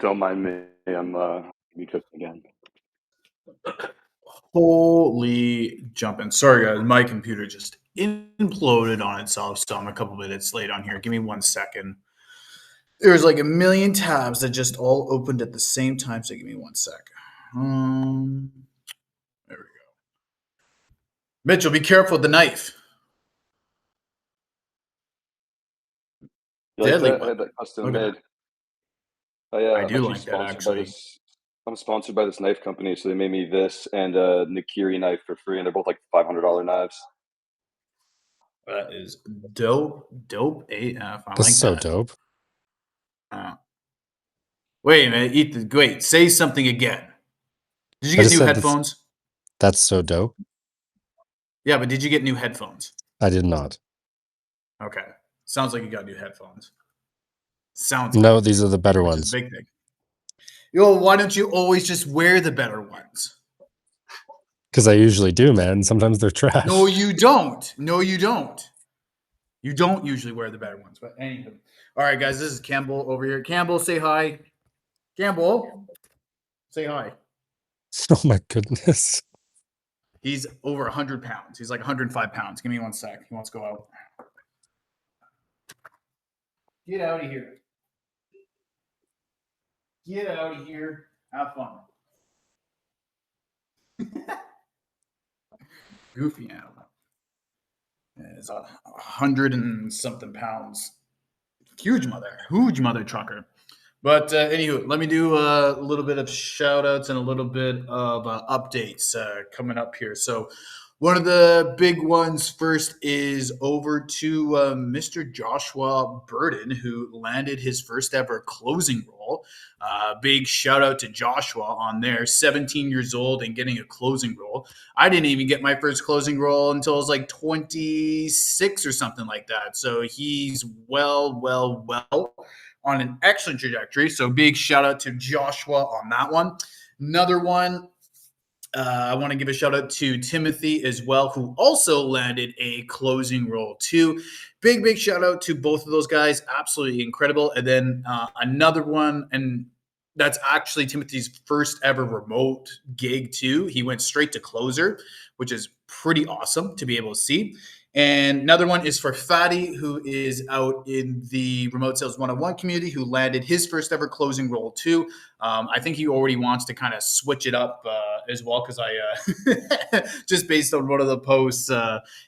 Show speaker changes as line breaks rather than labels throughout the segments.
Don't mind me. I'm me cooking again.
Holy jumping. Sorry, guys. My computer just imploded on itself, so I'm a couple minutes late on here. Give me 1 second. There's like a million tabs that just all opened at the same time, so give me 1 sec. There we go. Mitchell, be careful with the knife.
You like
Deadly
that? I had
weapon.
that custom
Look at
made.
that.
I'm
I do
actually
like that,
sponsored by
actually.
this. I'm sponsored by this knife company, so they made me this and Nikiri knife for free, and they're both like $500 knives.
That is dope. Dope AF. I
That's
like
so
that.
dope.
Wait a minute. Ethan, wait. Say something again. Did you
I
get
just
new
said
headphones?
that's so dope.
Yeah, but did you get new headphones?
I did not.
Okay. Sounds like you got new headphones. Sounds
No,
like
these are the better
which is
ones.
a big thing. Yo, why don't you always just wear the better ones?
Because I usually do, man. Sometimes they're trash.
No, you don't. No, you don't. You don't usually wear the better ones. But anywho. All right, guys, this is Campbell over here. Campbell, say hi. Campbell, say hi.
Oh my goodness.
He's over 100 pounds. He's like 105 pounds. Give me 1 sec. He wants to go out. Get out of here. Get out of here. Have fun. Goofy animal. It's 100 and something pounds. Huge mother trucker. But anywho, let me do a little bit of shout outs and a little bit of updates coming up here. So, one of the big ones first is over to Mr. Joshua Burden, who landed his first ever closing role. Big shout out to Joshua on there, 17 years old and getting a closing role. I didn't even get my first closing role until I was like 26 or something like that. So he's well on an excellent trajectory. So big shout out to Joshua on that one. Another one, I want to give a shout out to Timothy as well, who also landed a closing role too. Big shout out to both of those guys. Absolutely incredible. And then another one, and that's actually Timothy's first ever remote gig too. He went straight to closer, which is pretty awesome to be able to see. And another one is for Fatty, who is out in the Remote Sales 101 community, who landed his first ever closing role too. I think he already wants to kind of switch it up as well, because I just based on one of the posts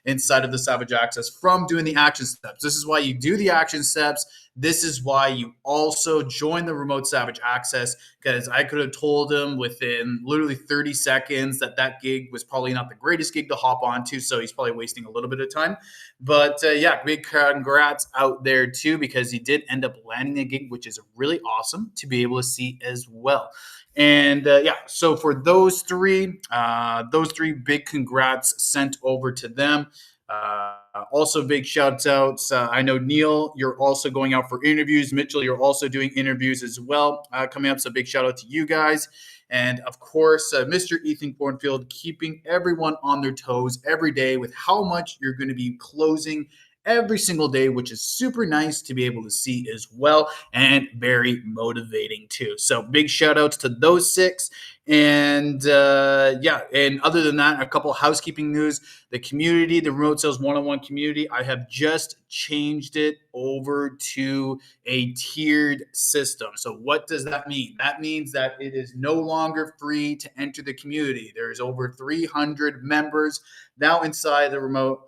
inside of the Savage Access from doing the action steps. This is why you do the action steps. This is why you also join the Remote Savage Access, because I could have told him within literally 30 seconds that gig was probably not the greatest gig to hop onto, so he's probably wasting a little bit of time. But yeah, big congrats out there too, because he did end up landing a gig, which is really awesome to be able to see as well. And yeah, so for those three big congrats sent over to them. Also, big shout outs. I know Neil, you're also going out for interviews. Mitchell, you're also doing interviews as well coming up. So, big shout out to you guys. And of course, Mr. Ethan Cornfield, keeping everyone on their toes every day with how much you're going to be closing every single day, which is super nice to be able to see as well, and very motivating too. So big shout outs to those six. And yeah, and other than that, a couple housekeeping news. The community, the Remote Sales 101 community, I have just changed it over to a tiered system. So what does that mean? That means that it is no longer free to enter the community. There's over 300 members now inside the Remote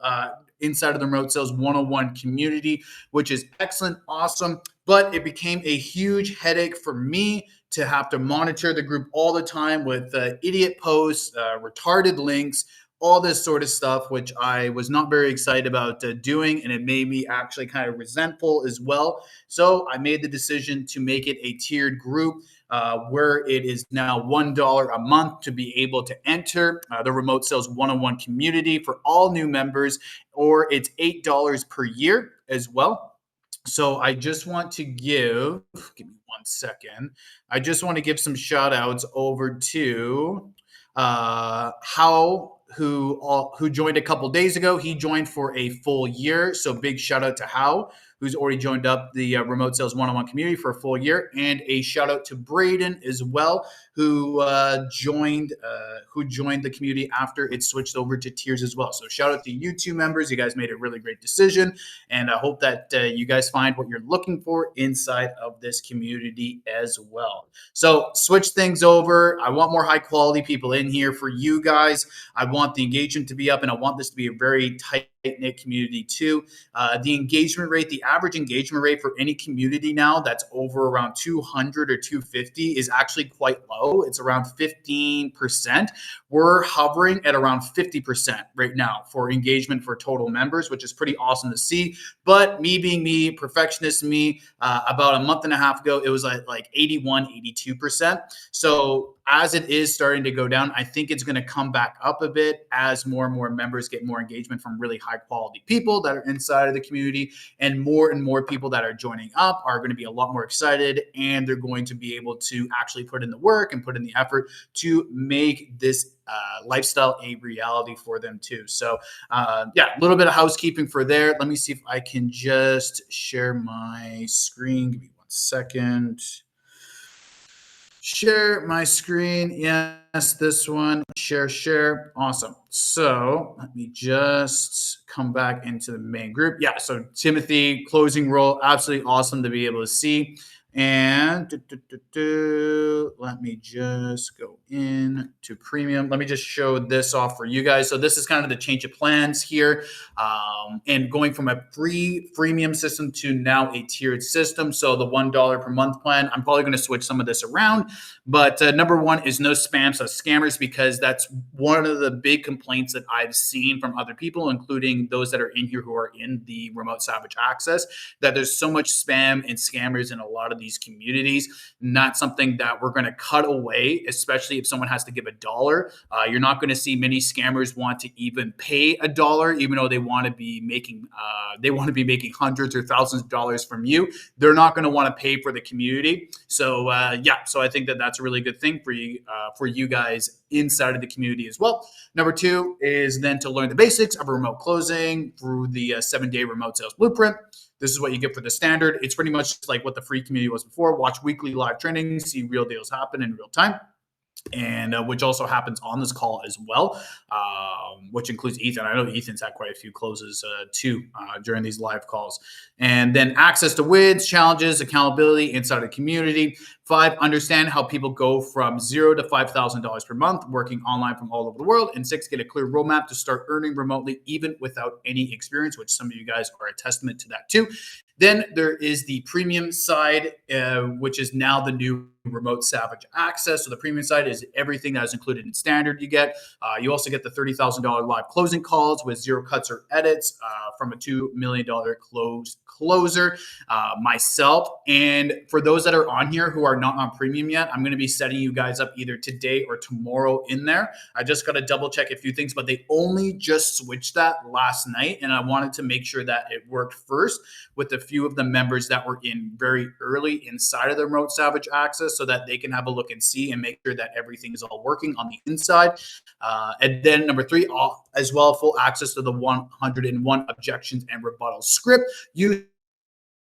Sales 101 community, which is excellent, awesome. But it became a huge headache for me to have to monitor the group all the time with idiot posts, retarded links, all this sort of stuff, which I was not very excited about doing, and it made me actually kind of resentful as well. So I made the decision to make it a tiered group where it is now $1 a month to be able to enter the Remote Sales 101 community for all new members, or it's $8 per year as well. So I just want to give me 1 second. I just want to give some shout outs over to How, who joined a couple days ago. He joined for a full year. So big shout out to How who's already joined up the Remote Sales One-on-One community for a full year, and a shout out to Braden as well, who joined the community after it switched over to tiers as well. So shout out to you two members. You guys made a really great decision, and I hope that you guys find what you're looking for inside of this community as well. So switch things over. I want more high quality people in here for you guys. I want the engagement to be up, and I want this to be a very tight-knit community too. The engagement rate, the average engagement rate for any community now that's over around 200 or 250 is actually quite low. It's around 15%. We're hovering at around 50% right now for engagement for total members, which is pretty awesome to see. But me being me, perfectionist me, about a month and a half ago, it was like 81, 82%. So as it is starting to go down, I think it's going to come back up a bit as more and more members get more engagement from really high quality people that are inside of the community, and more people that are joining up are going to be a lot more excited, and they're going to be able to actually put in the work and put in the effort to make this lifestyle a reality for them too. So yeah, a little bit of housekeeping for there. Let me see if I can just share my screen. Give me 1 second. Share my screen. Yes, this one. Share. Awesome. So let me just come back into the main group. Yeah, so Timothy, closing role, absolutely awesome to be able to see. And let me just go in to premium. Let me just show this off for you guys. So this is kind of the change of plans here, and going from a freemium system to now a tiered system. So the $1 per month plan, I'm probably going to switch some of this around. But number one is no spam, so scammers, because that's one of the big complaints that I've seen from other people, including those that are in here who are in the Remote Savage Access, that there's so much spam and scammers in a lot of these communities. Not something that we're going to cut away, especially if someone has to give $1. You're not going to see many scammers want to even pay $1, even though they want to be making hundreds or thousands of dollars from you. They're not going to want to pay for the community. So yeah, so I think that that's a really good thing for you guys inside of the community as well. Number two is then to learn the basics of remote closing through the 7-day remote sales blueprint. This is what you get for the standard. It's pretty much like what the free community was before. Watch weekly live trainings, see real deals happen in real time, and which also happens on this call as well, which includes Ethan. I know Ethan's had quite a few closes too during these live calls. And then access to wins, challenges, accountability inside the community. 5, understand how people go from $0 to $5,000 per month working online from all over the world. And 6, get a clear roadmap to start earning remotely even without any experience, which some of you guys are a testament to that too. Then there is the premium side, which is now the new Remote Savage Access. So the premium side is everything that is included in standard you get. You also get the $30,000 live closing calls with 0 cuts or edits from a $2 million closer, myself. And for those that are on here who are not on premium yet, I'm going to be setting you guys up either today or tomorrow in there. I just got to double check a few things, but they only just switched that last night. And I wanted to make sure that it worked first with a few of the members that were in very early inside of the Remote Savage Access, so that they can have a look and see and make sure that everything is all working on the inside. And then number 3, as well, full access to the 101 objections and rebuttal script used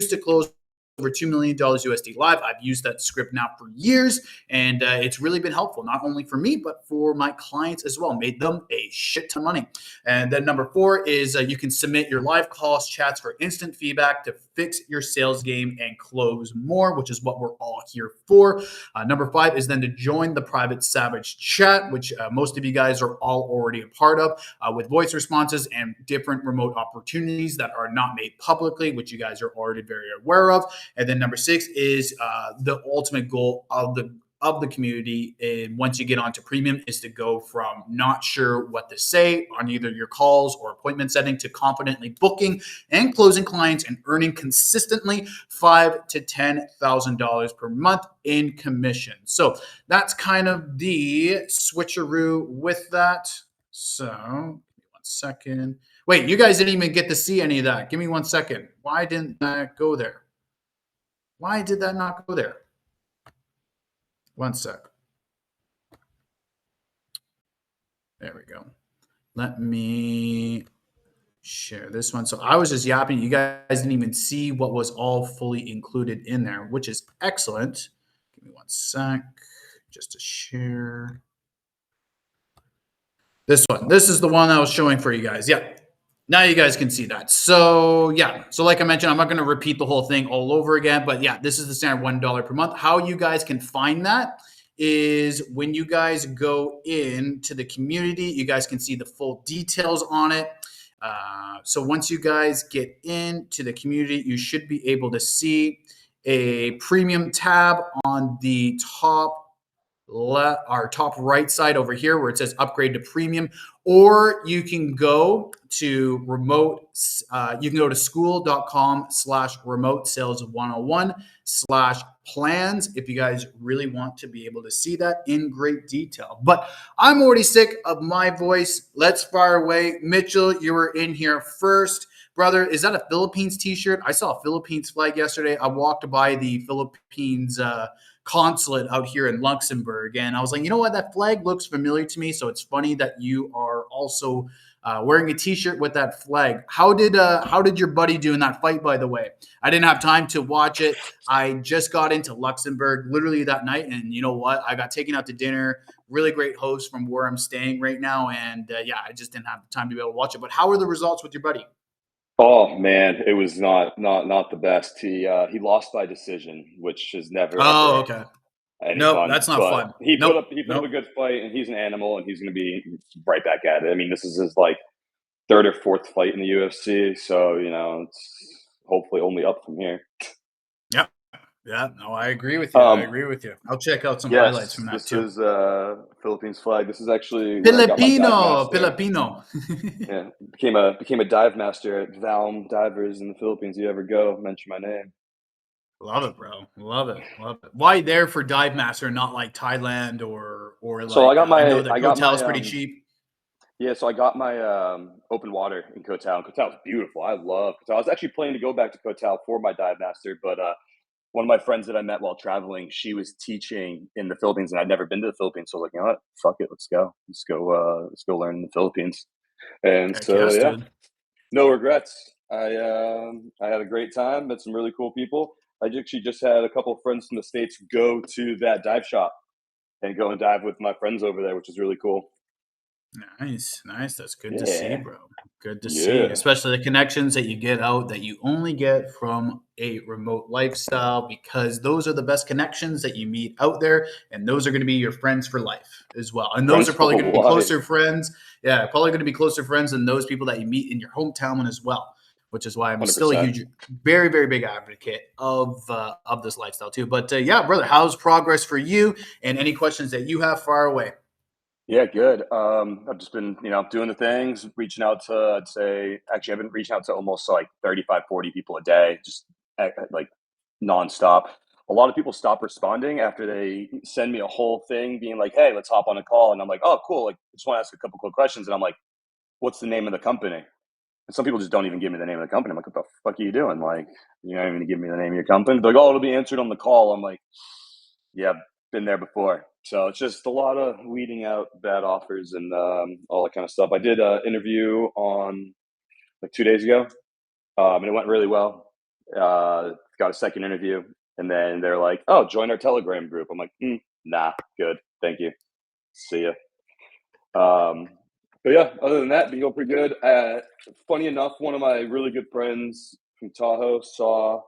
to close over $2 million USD live. I've used that script now for years, and it's really been helpful, not only for me, but for my clients as well. Made them a shit ton of money. And then number 4 is you can submit your live calls, chats for instant feedback to fix your sales game and close more, which is what we're all here for. Number 5 is then to join the private Savage chat, which most of you guys are all already a part of, with voice responses and different remote opportunities that are not made publicly, which you guys are already very aware of. And then number 6 is the ultimate goal of the community. And once you get onto premium, is to go from not sure what to say on either your calls or appointment setting to confidently booking and closing clients and earning consistently $5,000 to $10,000 per month in commission. So that's kind of the switcheroo with that. So give me 1 second. Wait, you guys didn't even get to see any of that. Give me 1 second. Why didn't that go there? Why did that not go there? 1 sec. There we go. Let me share this one. So I was just yapping. You guys didn't even see what was all fully included in there, which is excellent. Give me one sec just to share. This one. This is the one I was showing for you guys. Yeah. Now you guys can see that. So yeah. So like I mentioned, I'm not going to repeat the whole thing all over again, but yeah, this is the standard $1 per month. How you guys can find that is when you guys go into the community, you guys can see the full details on it. So once you guys get into the community, you should be able to see a premium tab on the top our top right side over here where it says upgrade to premium, or you can go to you can go to skool.com/remote sales 101/plans if you guys really want to be able to see that in great detail. But I'm already sick of my voice. Let's fire away. Mitchell, you were in here first. Brother, is that a Philippines t-shirt? I saw a Philippines flag yesterday. I walked by the Philippines consulate out here in Luxembourg, and I was like, you know what, that flag looks familiar to me. So it's funny that you are also wearing a t-shirt with that flag. How did your buddy do in that fight, by the way? I didn't have time to watch it. I just got into Luxembourg literally that night, and you know what, I got taken out to dinner. Really great host from where I'm staying right now, and yeah, I just didn't have the time to be able to watch it. But how were the results with your buddy?
Oh man, it was not the best. He lost by decision, which is never
Oh,
ever
okay.
any
Nope,
fun.
that's not
But
fun.
he put
Nope,
up a
nope.
good fight, and he's an animal, and he's going to be right back at it. I mean, this is his like third or fourth fight in the UFC, so you know it's hopefully only up from here.
Yep. Yeah, no, I agree with you. I
Um,
agree with you. I'll check out some highlights
yes,
from that
this
too.
is Philippines flag. This is actually where I got my dive
Filipino,
master.
Filipino.
Yeah, became a dive master at Valm Divers in the Philippines. You ever go? Mention my name.
Love it, bro. Love it. Love it. Why there for Dive Master, not like Thailand or
So
like I know the
I got
hotel's
my
pretty cheap.
yeah, so I got my open water in Koh Tao. Koh Tao's beautiful. I love Koh Tao. I was actually planning to go back to Koh Tao for my dive master, but one of my friends that I met while traveling, she was teaching in the Philippines, and I'd never been to the Philippines. So I was like, you know what? Fuck it, let's go. Let's go learn in the Philippines. And
Heck
so
yes,
yeah,
dude.
no regrets. I had a great time. Met some really cool people. I actually just had a couple of friends from the States go to that dive shop and go and dive with my friends over there, which is really cool.
Nice, nice. That's good to see,
Yeah,
bro. Good to see,
yeah,
especially the connections that you get out that you only get from a remote lifestyle, because those are the best connections that you meet out there, and those are going to be your friends for life as well. And those
friends
are
for
probably going to be
life,
closer friends. Yeah, probably going to be closer friends than those people that you meet in your hometown as well. Which is why I'm
hundred
still a
percent.
huge, very, very big advocate of this lifestyle too. But yeah, brother, how's progress for you? And any questions that you have, far away.
Yeah, good. I've just been, doing the things, reaching out to, I'd say, actually, I've been reaching out to almost like 35, 40 people a day, just like nonstop. A lot of people stop responding after they send me a whole thing being like, hey, let's hop on a call. And I'm like, oh, cool. Like, I just want to ask a couple quick questions. And I'm like, what's the name of the company? And some people just don't even give me the name of the company. I'm like, what the fuck are you doing? Like, you're not even gonna give me the name of your company. They're like, oh, it'll be answered on the call. I'm like, yeah, I've been there before. So it's just a lot of weeding out bad offers and all that kind of stuff. I did an interview on like 2 days ago, and it went really well. Got a second interview, and then they're like, "Oh, join our Telegram group." I'm like, "Nah, good, thank you, see ya." Um, but yeah, other than that, been going pretty good. Funny enough, one of my really good friends from Tahoe saw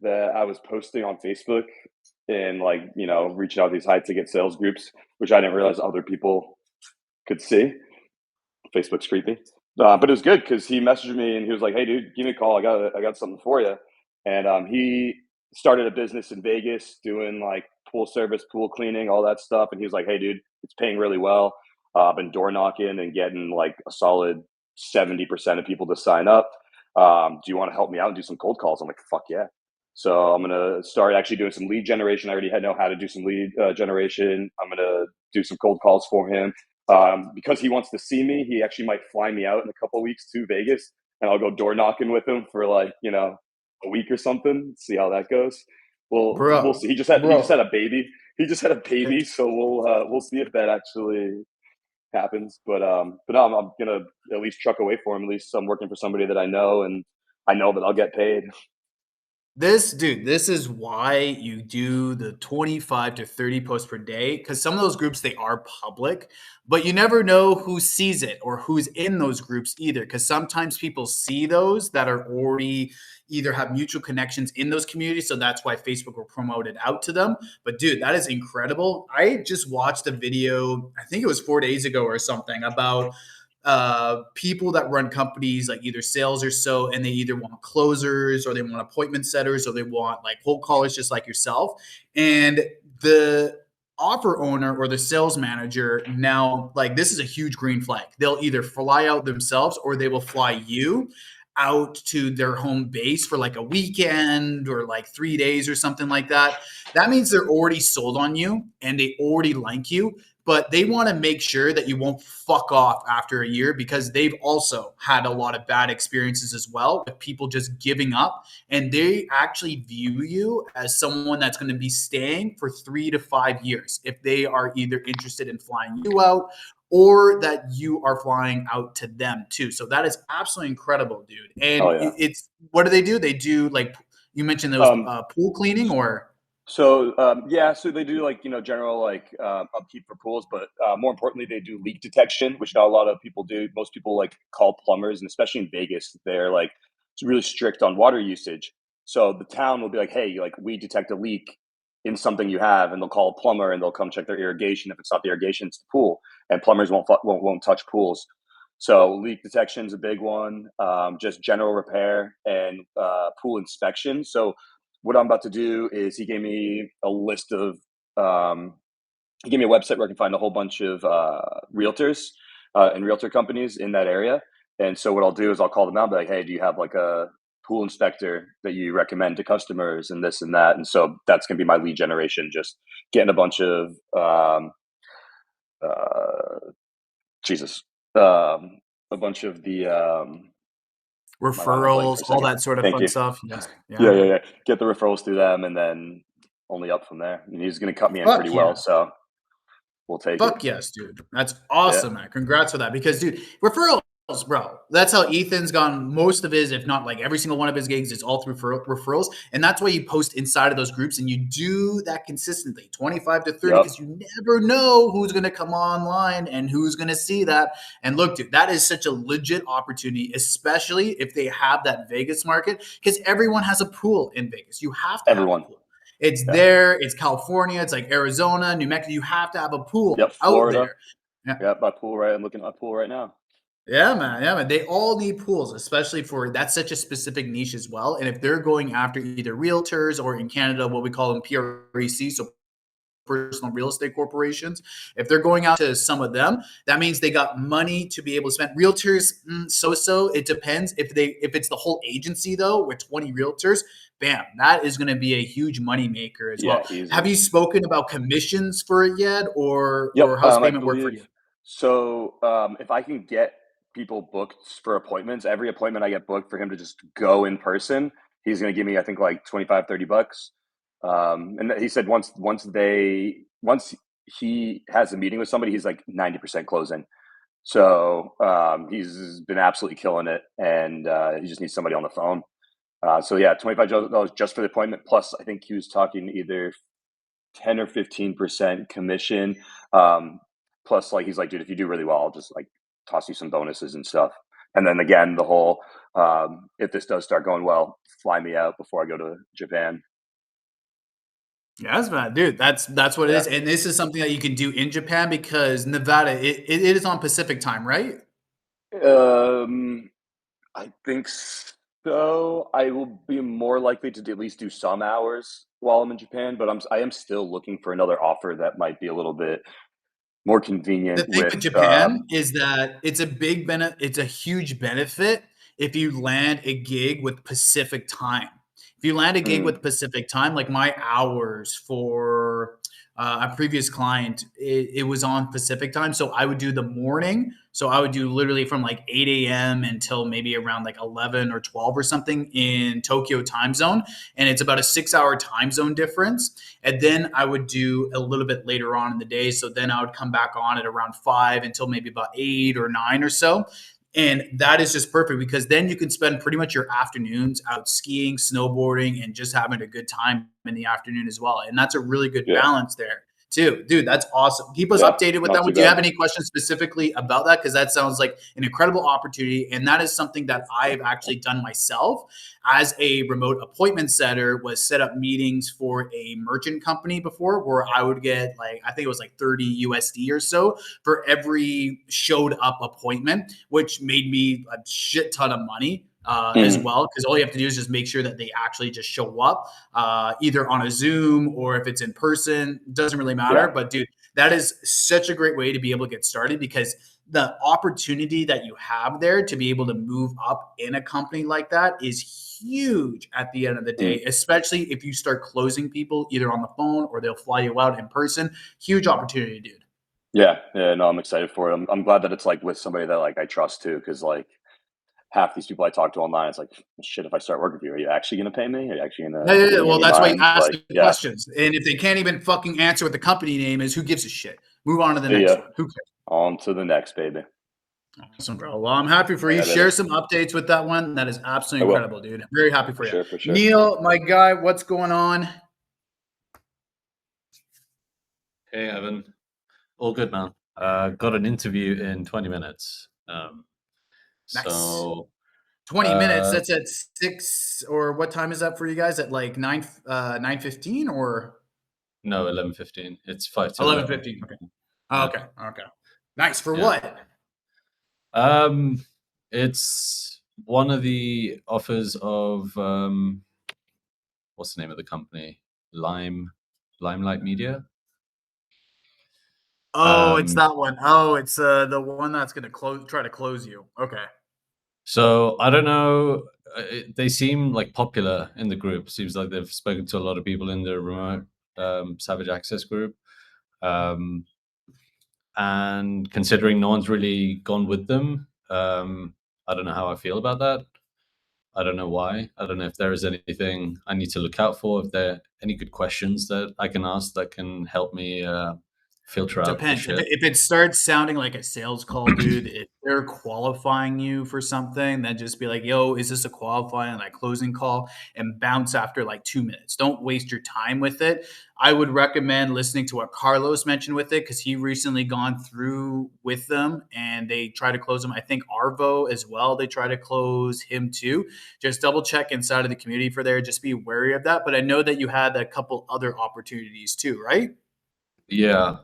that I was posting on Facebook and like, reaching out to these high ticket sales groups, which I didn't realize other people could see. Facebook's creepy. But it was good because he messaged me and he was like, "Hey, dude, give me a call. I got something for you." And he started a business in Vegas doing like pool service, pool cleaning, all that stuff. And he was like, "Hey, dude, it's paying really well. I've been door knocking and getting like a solid 70% of people to sign up. Do you want to help me out and do some cold calls?" I'm like, "Fuck yeah." So I'm gonna start actually doing some lead generation. I already know how to do some lead generation. I'm gonna do some cold calls for him because he wants to see me. He actually might fly me out in a couple of weeks to Vegas, and I'll go door knocking with him for like a week or something. See how that goes. We'll
Bro,
see. He just had
bro.
a baby. He just had a baby, so we'll see if that actually happens. But no, I'm gonna at least truck away for him. At least I'm working for somebody that I know, and I know that I'll get paid.
This is why you do the 25 to 30 posts per day, because some of those groups, they are public, but you never know who sees it or who's in those groups either. Because sometimes people see those that are already either have mutual connections in those communities. So that's why Facebook will promote it out to them. But dude, that is incredible. I just watched a video, I think it was 4 days ago or something, about people that run companies like either sales or so, and they either want closers or they want appointment setters or they want like cold callers just like yourself. And the offer owner or the sales manager, now like this is a huge green flag. They'll either fly out themselves or they will fly you out to their home base for like a weekend or like 3 days or something like that. That means they're already sold on you and they already like you, but they want to make sure that you won't fuck off after a year, because they've also had a lot of bad experiences as well with people just giving up, and they actually view you as someone that's going to be staying for 3 to 5 years if they are either interested in flying you out or that you are flying out to them too. So that is absolutely incredible, dude. And
Oh yeah.
it's, what do? They do like, you mentioned those
Um,
pool cleaning or?
So yeah, so they do like general like upkeep for pools, but more importantly, they do leak detection, which not a lot of people do. Most people like call plumbers, and especially in Vegas, they're like it's really strict on water usage. So the town will be like, "Hey, like we detect a leak in something you have," and they'll call a plumber and they'll come check their irrigation. If it's not the irrigation, it's the pool, and plumbers won't touch pools. So leak detection is a big one. Just general repair and pool inspection. So what I'm about to do is he gave me a list of um, he gave me a website where I can find a whole bunch of realtors and realtor companies in that area. And so what I'll do is I'll call them out and be like, hey, do you have like a pool inspector that you recommend to customers and this and that? And so that's going to be my lead generation, just getting a bunch of uh, Jesus, a bunch of the my mind went blank for
Referrals,
a
all
second.
that sort of
Thank
fun
you.
stuff. Yes.
Yeah,
Yeah.
yeah, yeah. Get the referrals through them, and then only up from there. And he's going to cut me in pretty
Fuck
well,
yeah.
so we'll take it.
Fuck yes, dude. That's
Yeah,
awesome, man. Congrats for that. Because, dude, referrals, bro. That's how Ethan's gone most of his, if not like every single one of his gigs, is all through referrals. And that's why you post inside of those groups and you do that consistently, 25 to 30,
yep,
because you never know who's going to come online and who's going to see that. And look, dude, that is such a legit opportunity, especially if they have that Vegas market, because everyone has a pool in Vegas. You have to have a
everyone.
pool. It's
Yeah,
there. It's California. It's like Arizona, New Mexico. You have to have a pool
yep.
out
Florida.
there. Yeah.
Yep, my pool right. I'm looking at my pool right now.
Yeah, man. Yeah, man. They all need pools, especially for that's such a specific niche as well. And if they're going after either realtors or in Canada, what we call them PREC, so personal real estate corporations, if they're going out to some of them, that means they got money to be able to spend. Realtors, so. It depends. If it's the whole agency though, with 20 realtors, bam, that is going to be a huge money maker as
Yeah,
well. Have
easily.
you spoken about commissions for it yet, or
Yep.
how's
I
payment work for
believe
you?
so. If I can get people booked for appointments, every appointment I get booked for him to just go in person, he's going to give me, I think, like 25, $30. And he said once he has a meeting with somebody, he's like 90% closing. So he's been absolutely killing it, and he just needs somebody on the phone. So yeah, $25 just for the appointment. Plus, I think he was talking either 10 or 15% commission. Um, Plus, like he's like, dude, if you do really well, I'll just like toss you some bonuses and stuff. And then again, the whole if this does start going well, fly me out before I go to Japan.
Yes, man, dude. That's what it
Yeah.
is, and this is something that you can do in Japan because Nevada, it is on Pacific time, right?
Um, I think so. I will be more likely to at least do some hours while I'm in Japan, but I am still looking for another offer that might be a little bit more
The
convenient
thing
with
with Japan is that it's a huge benefit if you land a gig with Pacific time. If you land a gig
mm,
with Pacific time, like my hours for a previous client, it was on Pacific time. So I would do the morning. So I would do literally from like 8 a.m. until maybe around like 11 or 12 or something in Tokyo time zone. And it's about a 6-hour time zone difference. And then I would do a little bit later on in the day. So then I would come back on at around 5 until maybe about 8 or 9 or so. And that is just perfect because then you can spend pretty much your afternoons out skiing, snowboarding, and just having a good time in the afternoon as well. And that's a really good
Yeah.
balance there too. Dude, that's awesome. Keep us
Yeah,
updated with
not
that
too
one. Do you
bad.
have any questions specifically about that? Because that sounds like an incredible opportunity. And that is something that I've actually done myself as a remote appointment setter, was set up meetings for a merchant company before where I would get like, I think it was like 30 USD or so for every showed up appointment, which made me a shit ton of money as well. Because all you have to do is just make sure that they actually just show up either on a Zoom or if it's in person, doesn't really matter.
Yeah.
But dude, that is such a great way to be able to get started because the opportunity that you have there to be able to move up in a company like that is huge at the end of the day, especially if you start closing people either on the phone or they'll fly you out in person. Huge opportunity, dude.
Yeah, no, I'm excited for it. I'm glad that it's like with somebody that like I trust too, because like half these people I talk to online, it's like, shit. If I start working for you, are you actually going to pay me? Are you actually going
Yeah,
to
yeah,
give
yeah.
me
Well,
any
that's why you
time?
ask
Like,
the
yeah,
questions. And if they can't even fucking answer what the company name is, who gives a shit? Move on to the
see
next
ya.
one. Who cares?
On to the next, baby.
Awesome, bro. Well, I'm happy for you.
Yeah, baby.
Share some updates with that one. That is
I
absolutely
will.
incredible, dude. I'm very happy for you.
For sure.
Neil, my guy, what's going on?
Hey, Evan. All good, man. Got an interview in 20 minutes.
Nice.
So
20 minutes. That's at 6, or what time is that for you guys? At like 9:15 or
no, 11:15. It's 5 to 11.
11:15? Okay.
Yeah.
Okay. Nice. For
Yeah.
what?
It's one of the offers of what's the name of the company? Limelight Media.
Oh, it's that one. Oh, it's the one that's gonna try to close you. Okay.
So I don't know. They seem like popular in the group. Seems like they've spoken to a lot of people in the remote Savage Access group. And considering no one's really gone with them, I don't know how I feel about that. I don't know why. I don't know if there is anything I need to look out for. If there are any good questions that I can ask that can help me filter out the
Depends.
shit.
If it starts sounding like a sales call, dude, if they're qualifying you for something, then just be like, yo, is this a qualifying, like closing call? And bounce after like 2 minutes. Don't waste your time with it. I would recommend listening to what Carlos mentioned with it because he recently gone through with them and they try to close them. I think Arvo as well, they try to close him too. Just double check inside of the community for there. Just be wary of that. But I know that you had a couple other opportunities too, right?
Yeah.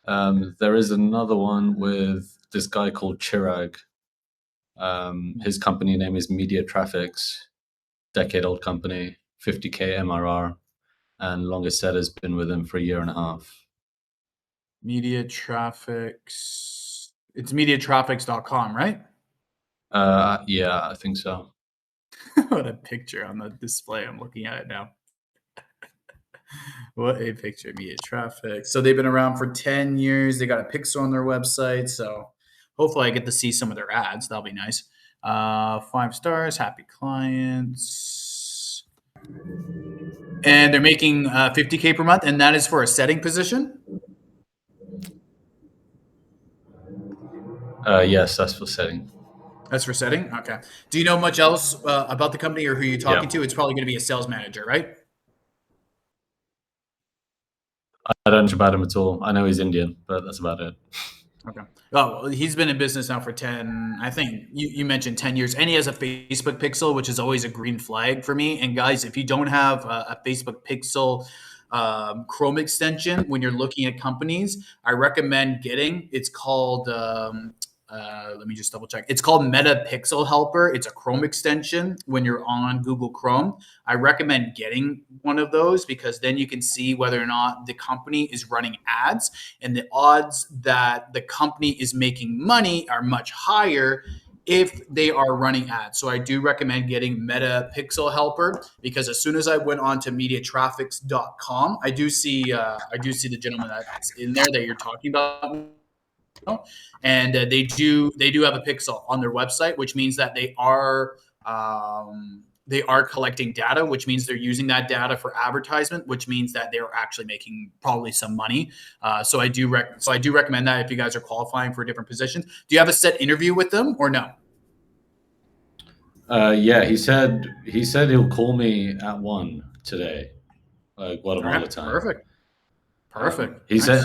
There is another one with this guy called Chirag. His company name is Media Traffics, decade-old company, 50K MRR, and longest set has been with him for 1.5 years.
Media Traffics. It's mediatraffics.com, right?
Yeah, I think so.
What a picture on the display. I'm looking at it now. What a picture. Media Traffic. So they've been around for 10 years. They got a pixel on their website. So hopefully I get to see some of their ads. That'll be nice. 5 stars, happy clients. And they're making 50K per month. And that is for a setting position?
Yes, that's for setting.
That's for setting? Okay. Do you know much else about the company or who you're talking to? It's probably going to be a sales manager, right?
I don't know about him at all. I know he's Indian, but that's about it.
Okay. Oh, well, he's been in business now for 10, I think you mentioned 10 years. And he has a Facebook pixel, which is always a green flag for me. And guys, if you don't have a Facebook pixel Chrome extension when you're looking at companies, I recommend getting, it's called, let me just double check. It's called Meta Pixel Helper. It's a Chrome extension when you're on Google Chrome. I recommend getting one of those because then you can see whether or not the company is running ads, and the odds that the company is making money are much higher if they are running ads. So I do recommend getting Meta Pixel Helper, because as soon as I went on to mediatraffics.com, I do see the gentleman that's in there that you're talking about. And they do have a pixel on their website, which means that they are collecting data, which means they're using that data for advertisement, which means that they're actually making probably some money. So I do recommend that if you guys are qualifying for different positions. Do you have a set interview with them or no?
Yeah, he said he'll call me at 1 today, like Guatemala time.
Perfect.
He
Nice.
said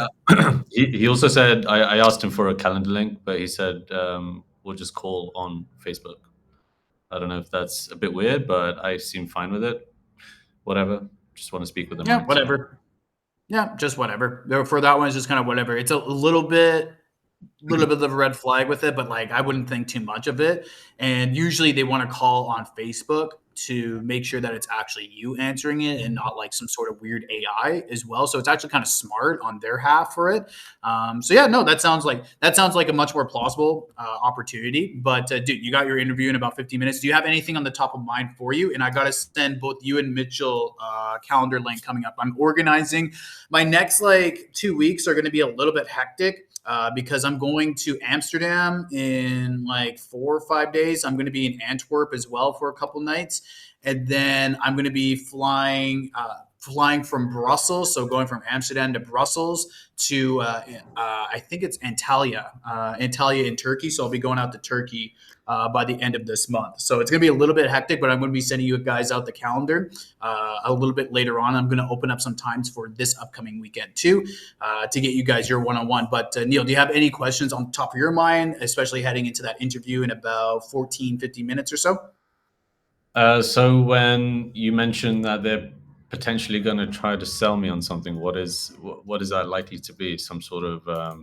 he also said I asked him for a calendar link, but he said we'll just call on Facebook. I don't know if that's a bit weird, but I seem fine with it. Whatever. Just want to speak with him.
Yeah, whatever. Yeah, just whatever. For that one, it's just kind of whatever. It's a little bit of a red flag with it, but like I wouldn't think too much of it. And usually they want to call on Facebook to make sure that it's actually you answering it and not like some sort of weird AI as well. So it's actually kind of smart on their half for it. So yeah, no, that sounds like a much more plausible opportunity. But dude, you got your interview in about 15 minutes. Do you have anything on the top of mind for you? And I got to send both you and Mitchell calendar link coming up. I'm organizing my next like 2 weeks are going to be a little bit hectic. Because I'm going to Amsterdam in like 4 or 5 days. I'm going to be in Antwerp as well for a couple nights. And then I'm going to be flying from Brussels. So going from Amsterdam to Brussels to, I think it's Antalya in Turkey. So I'll be going out to Turkey by the end of this month. So it's going to be a little bit hectic, but I'm going to be sending you guys out the calendar a little bit later on. I'm going to open up some times for this upcoming weekend too to get you guys your one-on-one. But Neil, do you have any questions on top of your mind, especially heading into that interview in about 14, 15 minutes or so? So
when you mentioned that they're potentially going to try to sell me on something, what is that likely to be? Some sort of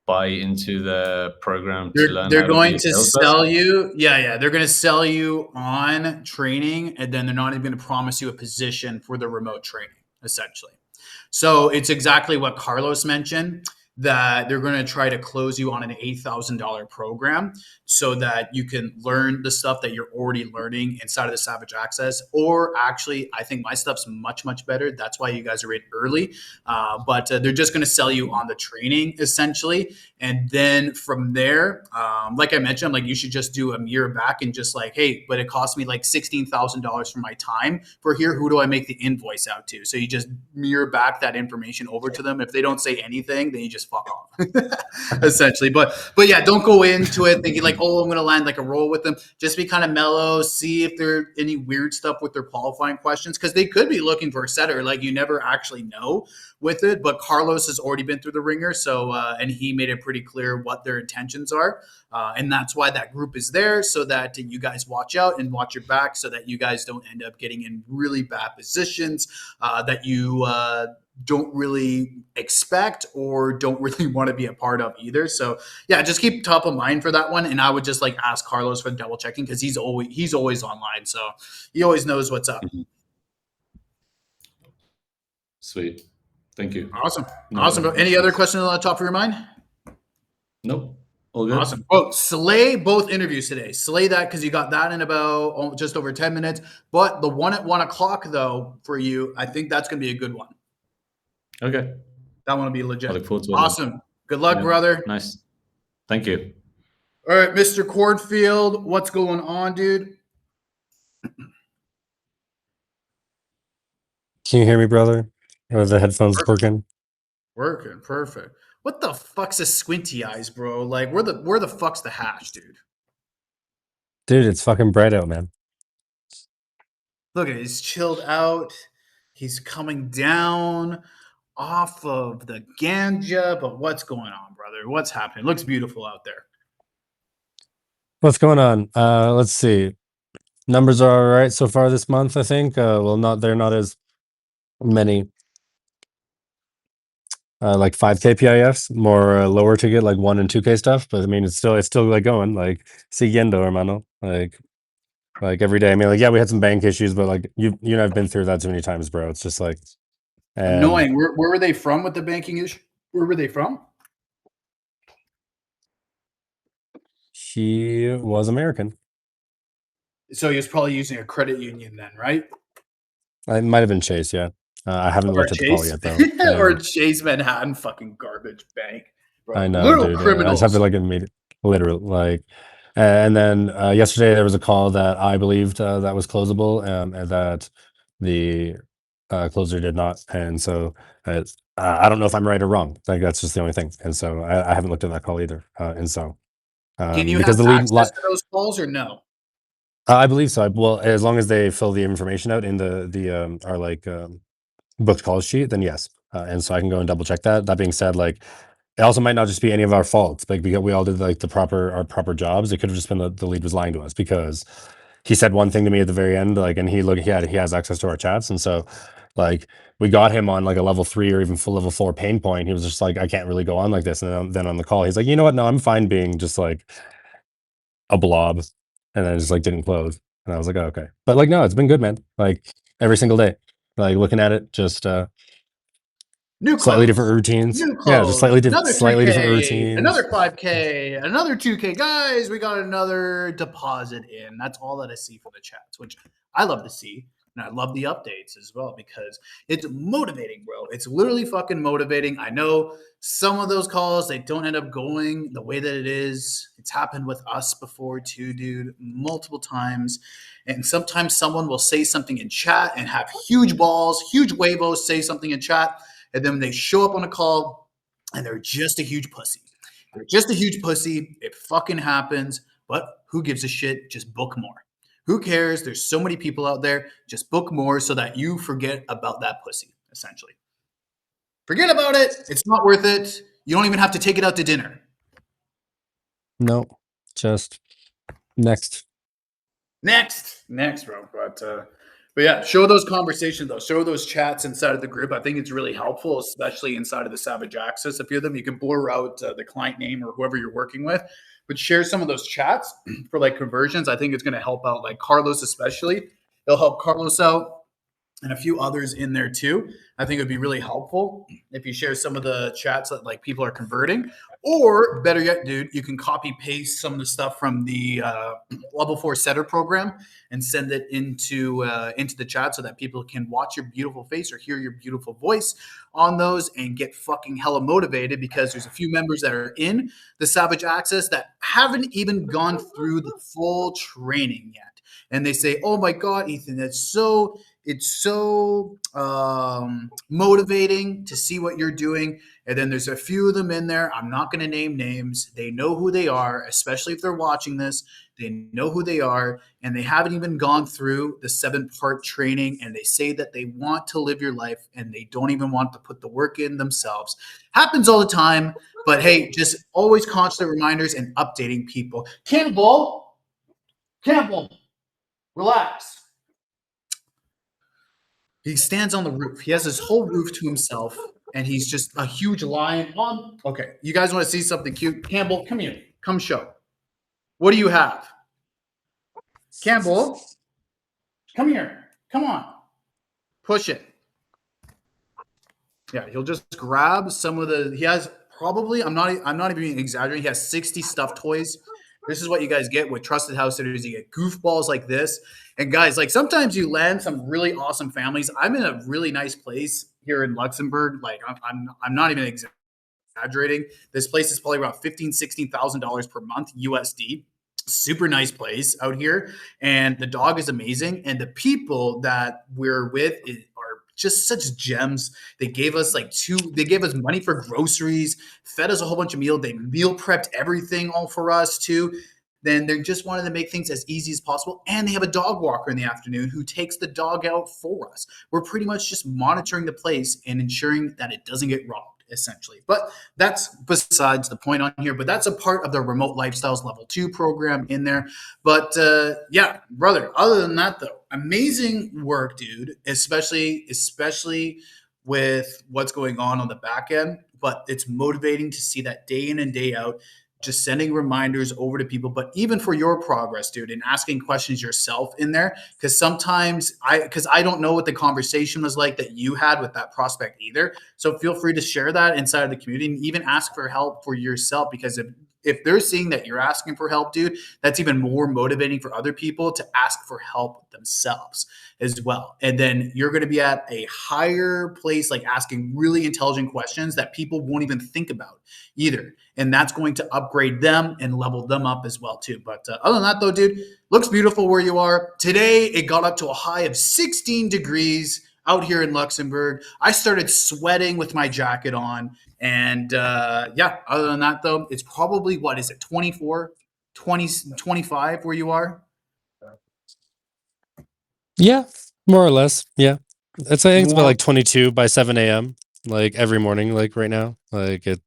buy into their program to learn
they're
how to
going
be a
to
salesperson?
sell you. Yeah. They're going to sell you on training, and then they're not even going to promise you a position for the remote training, essentially. So it's exactly what Carlos mentioned, that they're going to try to close you on an $8,000 program so that you can learn the stuff that you're already learning inside of the Savage Access. Or actually, I think my stuff's much, much better. That's why you guys are in early. But they're just going to sell you on the training, essentially. And then from there, like I mentioned, like you should just do a mirror back and just like, hey, but it cost me like $16,000 for my time for here. Who do I make the invoice out to? So you just mirror back that information over to them. If they don't say anything, then you just fuck off, essentially. But yeah, don't go into it thinking like, oh, I'm going to land like a role with them. Just be kind of mellow. See if there's any weird stuff with their qualifying questions, because they could be looking for a setter. Like you never actually know with it. But Carlos has already been through the ringer, so and he made it pretty clear what their intentions are, and that's why that group is there, so that you guys watch out and watch your back, so that you guys don't end up getting in really bad positions that you don't really expect or don't really want to be a part of either. So yeah, just keep top of mind for that one. And I would just like ask Carlos for double checking, because he's always online, so he always knows what's up.
Sweet. Thank you.
Awesome. Any other questions on the top of your mind?
Nope. All good.
Awesome. Oh, slay both interviews today. Slay that, because you got that in about just over 10 minutes. But the one at 1 o'clock, though, for you, I think that's going to be a good one.
Okay.
That one will be legit.
I look forward to it.
Awesome. Good luck, brother.
Nice. Thank you.
All right, Mr. Cornfield, what's going on, dude?
Can you hear me, brother? Are the headphones working?
Working. Perfect. What the fuck's a squinty eyes, bro? Like, where the fuck's the hash, dude?
Dude, it's fucking bright out, man.
Look at it. He's chilled out. He's coming down off of the ganja. But what's going on, brother? What's happening? It looks beautiful out there.
What's going on? Let's see. Numbers are all right so far this month, I think. They're not as many like 5K PIFs, more lower ticket like 1 and 2K stuff. But I mean, it's still like going like siguiendo, hermano. Like every day. I mean, like, yeah, we had some bank issues, but like you and I've been through that too many times, bro. It's just like
annoying. Where were they from with the banking issue? Where were they from?
He was American.
So he was probably using a credit union then, right?
It might have been Chase, yeah. I haven't
Or
looked at the call
Chase,
yet, though.
or
Yeah.
Chase Manhattan, fucking garbage bank, bro.
I know,
Little
dude. I just have
criminals.
to like immediate, literally, like, and then yesterday there was a call that I believed that was closable, and that the closer did not, and so I don't know if I'm right or wrong. Like that's just the only thing, and so I haven't looked at that call either, and so
Can you
because
have
the lead,
access to those calls or no?
I believe so. Well, as long as they fill the information out in the our like booked call sheet, then yes, and so I can go and double check that. That being said, like it also might not just be any of our faults. Like because we all did like our proper jobs. It could have just been the lead was lying to us because he said one thing to me at the very end, like, and he has access to our chats, and so like we got him on like a level 3 or even full level 4 pain point. He was just like, I can't really go on like this. And then on the call, he's like, you know what? No, I'm fine being just like a blob, and then it just like didn't close. And I was like, oh, okay, but like no, it's been good, man. Like every single day, like looking at it, just
New
slightly different
close,
routines.
new
Yeah, just
close, another
slightly different
3K,
routines.
another 5K, another 2K. Guys, we got another deposit in. That's all that I see from the chats, which I love to see. And I love the updates as well because it's motivating, bro. It's literally fucking motivating. I know some of those calls, they don't end up going the way that it is. It's happened with us before too, dude, multiple times. And sometimes someone will say something in chat and have huge balls, huge huevos, say something in chat. And then they show up on a call and they're just a huge pussy. They're just a huge pussy. It fucking happens. But who gives a shit? Just book more. Who cares? There's so many people out there. Just book more so that you forget about that pussy, essentially. Forget about it. It's not worth it. You don't even have to take it out to dinner.
No, just next.
Next, bro. But yeah, show those conversations though. Show those chats inside of the group. I think it's really helpful, especially inside of the Savage Access. A few of them, you can blur out the client name or whoever you're working with, but share some of those chats for like conversions. I think it's going to help out, like Carlos especially. It'll help Carlos out and a few others in there too. I think it would be really helpful if you share some of the chats that like people are converting, or better yet, dude, you can copy paste some of the stuff from the level 4 setter program and send it into the chat so that people can watch your beautiful face or hear your beautiful voice on those and get fucking hella motivated, because there's a few members that are in the Savage Access that haven't even gone through the full training yet. And they say, oh my God, Ethan, it's so motivating to see what you're doing. And then there's a few of them in there. I'm not going to name names. They know who they are, especially if they're watching this. They know who they are, and they haven't even gone through the 7-part training. And they say that they want to live your life, and they don't even want to put the work in themselves. Happens all the time. But hey, just always constant reminders and updating people. Campbell, relax. He stands on the roof. He has his whole roof to himself, and he's just a huge lion. Okay, you guys want to see something cute? Campbell, come here. Come show. What do you have? Campbell, come here. Come on. Push it. Yeah, he'll just grab some of the. He has probably. I'm not even exaggerating. He has 60 stuffed toys. This is what you guys get with Trusted House Sitters. You get goofballs like this. And guys, like sometimes you land some really awesome families. I'm in a really nice place here in Luxembourg. Like I'm not even exaggerating. This place is probably around $15,000-$16,000 per month USD. Super nice place out here. And the dog is amazing. And the people that we're with are just such gems. They gave us money for groceries, fed us a whole bunch of meals. They meal prepped everything all for us too. Then they just wanted to make things as easy as possible. And they have a dog walker in the afternoon who takes the dog out for us. We're pretty much just monitoring the place and ensuring that it doesn't get robbed, essentially. But that's besides the point on here. But that's a part of the Remote Lifestyles Level 2 program in there. But yeah, brother, other than that, though, amazing work, dude, especially with what's going on the back end. But it's motivating to see that day in and day out, just sending reminders over to people, but even for your progress, dude, and asking questions yourself in there. Because sometimes I don't know what the conversation was like that you had with that prospect either. So feel free to share that inside of the community and even ask for help for yourself, because if they're seeing that you're asking for help, dude, that's even more motivating for other people to ask for help themselves as well. And then you're going to be at a higher place, like asking really intelligent questions that people won't even think about either. And that's going to upgrade them and level them up as well too. But other than that though, dude, looks beautiful where you are. Today, it got up to a high of 16 degrees out here in Luxembourg. I started sweating with my jacket on. And yeah, other than that though, it's probably, what is it, 24, 20, 25 where you are?
Yeah, more or less. Yeah, I think it's about
More.
like 22 by 7 a.m. like every morning, like right now. Like it,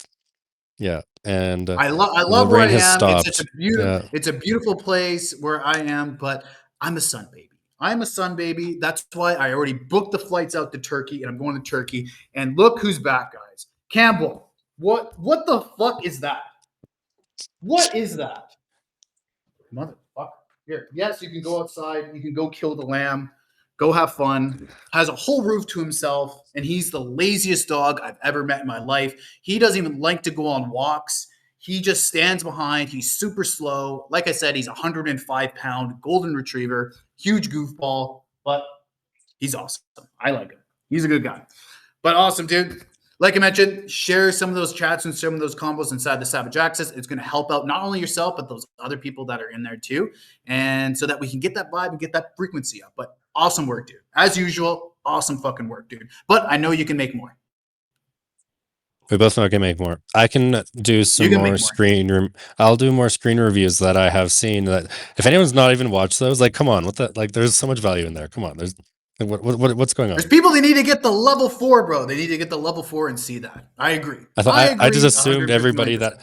yeah. And
I
the
love where I
rain has
am.
stopped. Yeah,
It's a beautiful place where I am, but I'm a sun baby. I'm a sun baby. That's why I already booked the flights out to Turkey, and I'm going to Turkey. And look who's back, guys. Campbell. What the fuck is that? What is that? Motherfucker. Here. Yes, you can go outside. You can go kill the lamb. Go have fun. Has a whole roof to himself, and he's the laziest dog I've ever met in my life. He doesn't even like to go on walks. He just stands behind. He's super slow. Like I said, he's a 105-pound golden retriever, huge goofball, but he's awesome. I like him. He's a good guy. But awesome, dude. Like I mentioned, share some of those chats and some of those combos inside the Savage Access. It's going to help out not only yourself, but those other people that are in there too. And so that we can get that vibe and get that frequency up. But awesome work, dude. As usual, awesome fucking work, dude. But I know you can make more.
we both know I can make more. I can do some
can make
more
more.
screen. I'll do more screen reviews that I have seen. That if anyone's not even watched those, like, come on, what the like? There's so much value in there. Come on, there's what's going on?
There's people that need to get the level 4, bro. They need to get the level 4 and see that. I agree.
I just assumed
150
everybody
million%.
that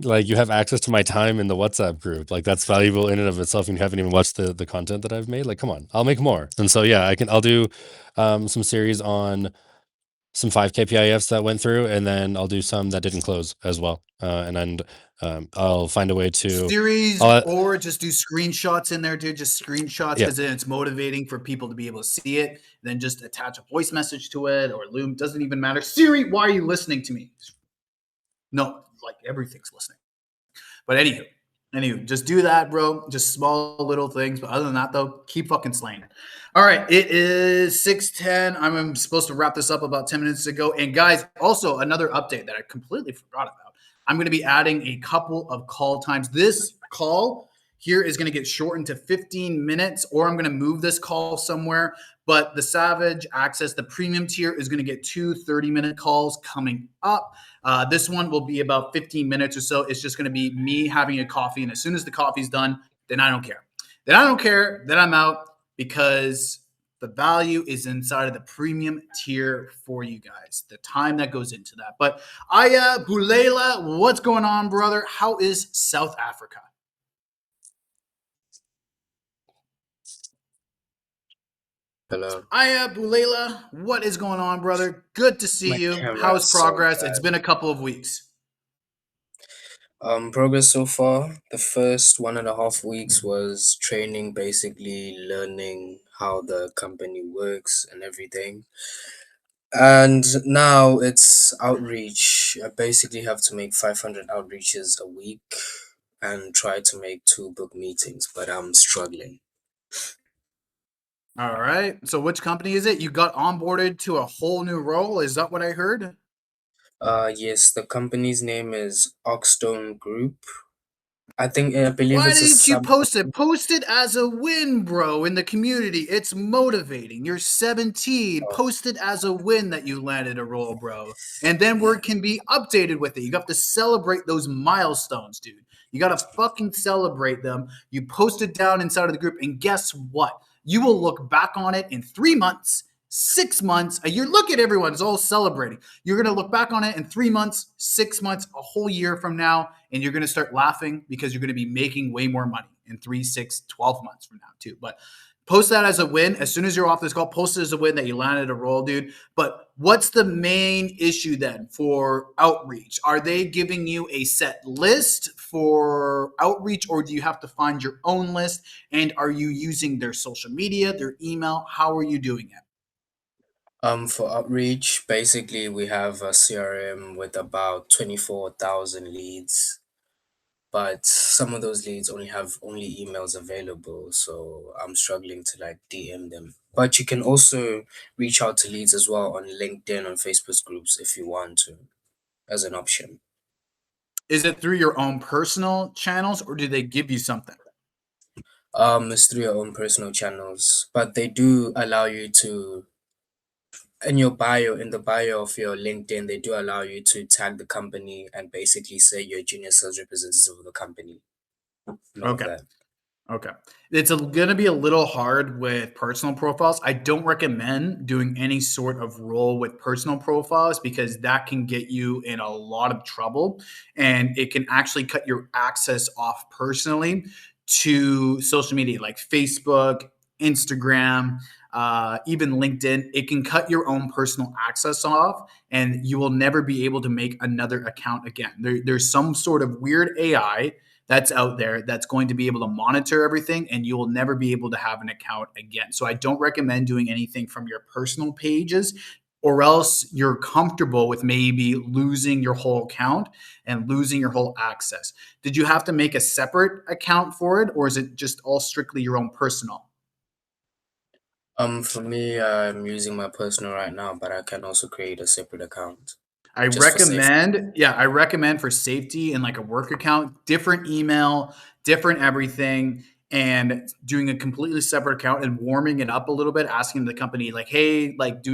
like you have access to my time in the WhatsApp group. Like that's valuable in and of itself. And you haven't even watched the content that I've made. Like, come on, I'll make more. And so yeah, I'll do some series on some 5K PIFs that went through, and then I'll do some that didn't close as well. And then I'll find a way to
series
I'll,
or just do screenshots in there, dude. Just screenshots
Yeah.
because then it's motivating for people to be able to see it. Then just attach a voice message to it or Loom. Doesn't even matter. Siri, why are you listening to me? No, like everything's listening. But anywho, just do that, bro. Just small little things. But other than that, though, keep fucking slaying it. All right, it is 6:10. I'm supposed to wrap this up about 10 minutes ago. And guys, also another update that I completely forgot about. I'm going to be adding a couple of call times. This call here is going to get shortened to 15 minutes, or I'm going to move this call somewhere. But the Savage Access, the premium tier, is going to get 2 30-minute calls coming up. This one will be about 15 minutes or so. It's just going to be me having a coffee. And as soon as the coffee's done, then I don't care. Then I'm out because the value is inside of the premium tier for you guys. The time that goes into that. But Aya Bulela, what's going on, brother? How is South Africa?
Hello.
Aya Bulela, what is going on, brother? Good to see
My
you.
camera
How's
is so
progress?
bad.
It's been a couple of weeks.
Progress so far. The first 1.5 weeks was training, basically learning how the company works and everything. And now it's outreach. I basically have to make 500 outreaches a week and try to make 2 book meetings, but I'm struggling.
All right. So which company is it? You got onboarded to a whole new role? Is that what I heard?
Yes, the company's name is Oxstone Group. I believe
Why
it's a
didn't you
sub.
post it? Post it as a win, bro, in the community. It's motivating. You're 17.
Oh.
Post it as a win that you landed a role, bro. And then word can be updated with it. You have to celebrate those milestones, dude. You got to fucking celebrate them. You post it down inside of the group, and guess what? You will look back on it in 3 months, 6 months, a year. Look at everyone. It's all celebrating. You're going to look back on it in 3 months, 6 months, a whole year from now, and you're going to start laughing because you're going to be making way more money in 3, 6, 12 months from now too. But post that as a win. As soon as you're off this call, post it as a win that you landed a role, dude. But what's the main issue then for outreach? Are they giving you a set list for outreach, or do you have to find your own list? And are you using their social media, their email? How are you doing it?
For outreach, basically we have a CRM with about 24,000 leads. but some of those leads only have emails available, so I'm struggling to like DM them. But you can also reach out to leads as well on LinkedIn, on Facebook groups if you want to, as an option.
Is it through your own personal channels, or do they give you something?
It's through your own personal channels, but they do allow you to, in your bio, in the bio of your LinkedIn, they do allow you to tag the company and basically say you're a junior sales representative of the company and all of
Okay.
that.
Okay. It's going to be a little hard with personal profiles. I don't recommend doing any sort of role with personal profiles because that can get you in a lot of trouble and it can actually cut your access off personally to social media like Facebook, Instagram, even LinkedIn. It can cut your own personal access off and you will never be able to make another account again. There's some sort of weird AI that's out there that's going to be able to monitor everything and you will never be able to have an account again. So I don't recommend doing anything from your personal pages or else you're comfortable with maybe losing your whole account and losing your whole access. Did you have to make a separate account for it or is it just all strictly your own personal?
For me, I'm using my personal right now, but I can also create a separate account
I
just for safety.
I recommend for safety and like a work account, different email, different everything, and doing a completely separate account and warming it up a little bit, asking the company like, hey, like, do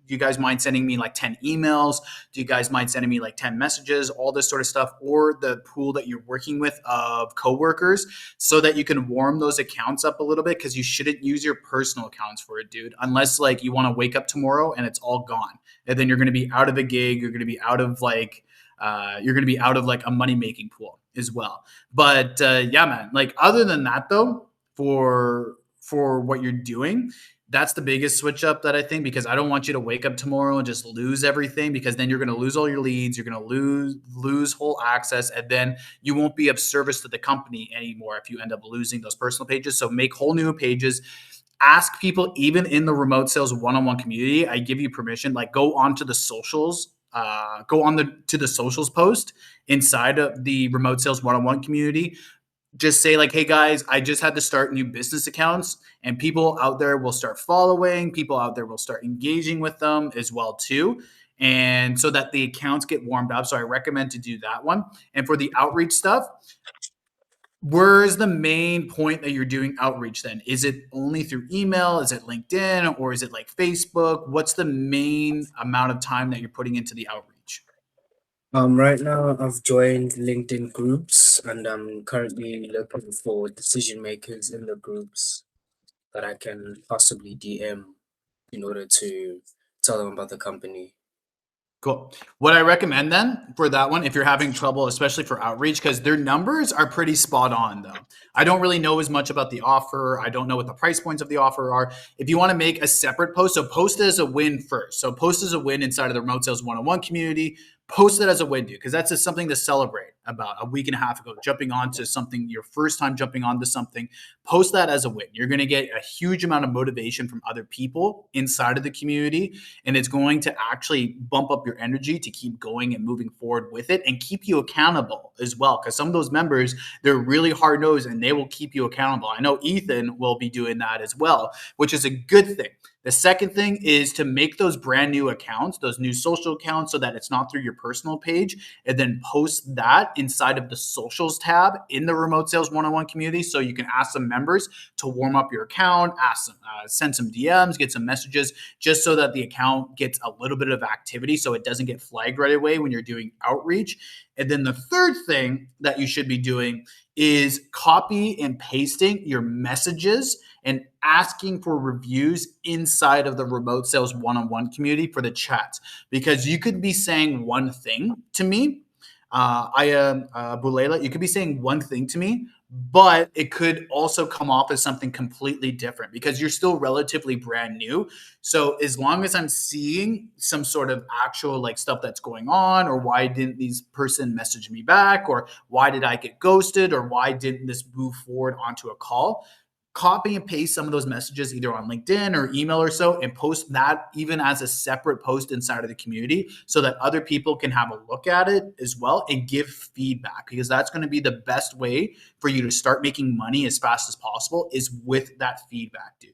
you guys mind sending me like 10 emails? Do you guys mind sending me like 10 messages? All this sort of stuff, or the pool that you're working with of coworkers, so that you can warm those accounts up a little bit because you shouldn't use your personal accounts for it, dude, unless like you want to wake up tomorrow and it's all gone and then you're going to be out of a gig. You're going to be out of like a money making pool as well. But yeah, man. Like other than that, though, for what you're doing, that's the biggest switch up that I think because I don't want you to wake up tomorrow and just lose everything because then you're going to lose all your leads. You're going to lose whole access, and then you won't be of service to the company anymore if you end up losing those personal pages. So make whole new pages. Ask people even in the remote sales one-on-one community. I give you permission, like go onto the socials, to the socials post inside of the remote sales one-on-one community. Just say like, hey guys, I just had to start new business accounts and people out there will start following, people out there will start engaging with them as well too. And so that the accounts get warmed up. So I recommend to do that one. And for the outreach stuff, where's the main point that you're doing outreach then? Is it only through email? Is it LinkedIn? Or is it like Facebook? What's the main amount of time that you're putting into the outreach?
Right now I've joined LinkedIn groups and I'm currently looking for decision makers in the groups that I can possibly DM in order to tell them about the company.
Cool. What I recommend then for that one, if you're having trouble, especially for outreach, because their numbers are pretty spot on though. I don't really know as much about the offer. I don't know what the price points of the offer are. If you want to make a separate post, so post it as a win first. So post as a win inside of the remote sales one-on-one community. Post it as a win, dude, because that's just something to celebrate about a week and a half ago, jumping onto something, your first time jumping onto something. Post that as a win. You're going to get a huge amount of motivation from other people inside of the community, and it's going to actually bump up your energy to keep going and moving forward with it and keep you accountable as well. Because some of those members, they're really hard nosed and they will keep you accountable. I know Ethan will be doing that as well, which is a good thing. The second thing is to make those brand new accounts, those new social accounts, so that it's not through your personal page, and then post that inside of the socials tab in the remote sales one-on-one community. So you can ask some members to warm up your account, ask them, send some DMs, get some messages, just so that the account gets a little bit of activity so it doesn't get flagged right away when you're doing outreach. And then the third thing that you should be doing is copy and pasting your messages and asking for reviews inside of the remote sales one-on-one community for the chats, because you could be saying one thing to me. I am Bulela. You could be saying one thing to me, but it could also come off as something completely different because you're still relatively brand new. So as long as I'm seeing some sort of actual like stuff that's going on, or why didn't these person message me back, or why did I get ghosted, or why didn't this move forward onto a call, copy and paste some of those messages either on LinkedIn or email or so, and post that even as a separate post inside of the community so that other people can have a look at it as well and give feedback, because that's going to be the best way for you to start making money as fast as possible is with that feedback, dude.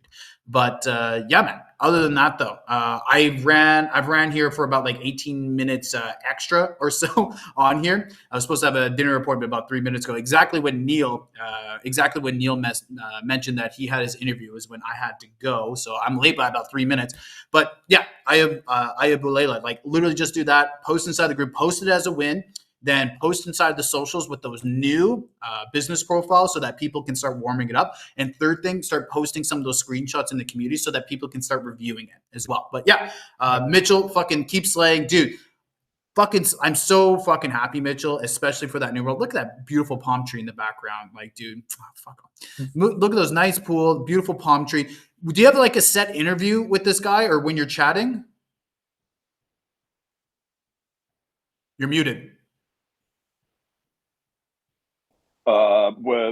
But yeah, man. Other than that, though, I've ran here for about like 18 minutes extra or so on here. I was supposed to have a dinner appointment about 3 minutes ago. Exactly when Neil mentioned that he had his interview is when I had to go. So I'm late by about 3 minutes. But yeah, I have Bulela. Like literally just do that. Post inside the group. Post it as a win. Then post inside the socials with those new business profiles so that people can start warming it up. And third thing, start posting some of those screenshots in the community so that people can start reviewing it as well. But yeah, Mitchell, fucking keep slaying. Dude, I'm so fucking happy, Mitchell, especially for that new world. Look at that beautiful palm tree in the background. Like, dude, fuck off. Look at those nice pool, beautiful palm tree. Do you have like a set interview with this guy or when you're chatting? You're muted.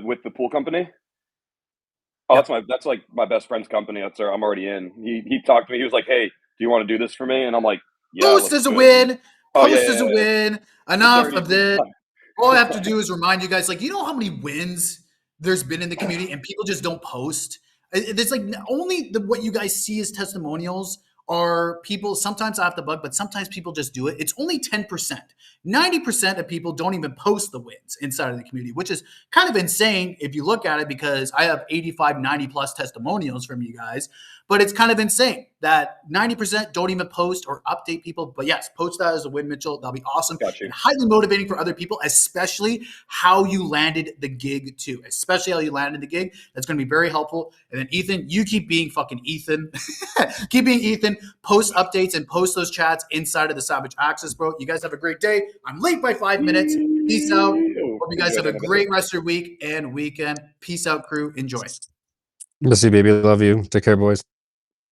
With the pool company. Oh,
Yep.
that's like my best friend's company. I'm already in. He talked to me. He was like, "Hey, do you want to do this for me?" And I'm like, "Yeah,
Post
let's
is a
do it."
win.
Oh yeah,
Post is a win.
It's
Enough
already
of this. All I have to
done.
do is remind you guys, like, you know how many wins there's been in the community and people just don't post? It's like only what you guys see as testimonials are people. Sometimes I have to bug, but sometimes people just do it. It's only 10%. 90% of people don't even post the wins inside of the community, which is kind of insane if you look at it, because I have 85, 90 plus testimonials from you guys. But it's kind of insane that 90% don't even post or update people. But yes, post that as a win, Mitchell. That'll be awesome.
Got you.
And highly motivating for other people, especially how you landed the gig too. Especially how you landed the gig. That's going to be very helpful. And then Ethan, you keep being fucking Ethan. Keep being Ethan. Post updates and post those chats inside of the Savage Access, bro. You guys have a great day. I'm late by 5 minutes. Peace out. Hope you guys have a great rest of your week and weekend. Peace out, crew. Enjoy.
Miss you, baby. Love you. Take care, boys.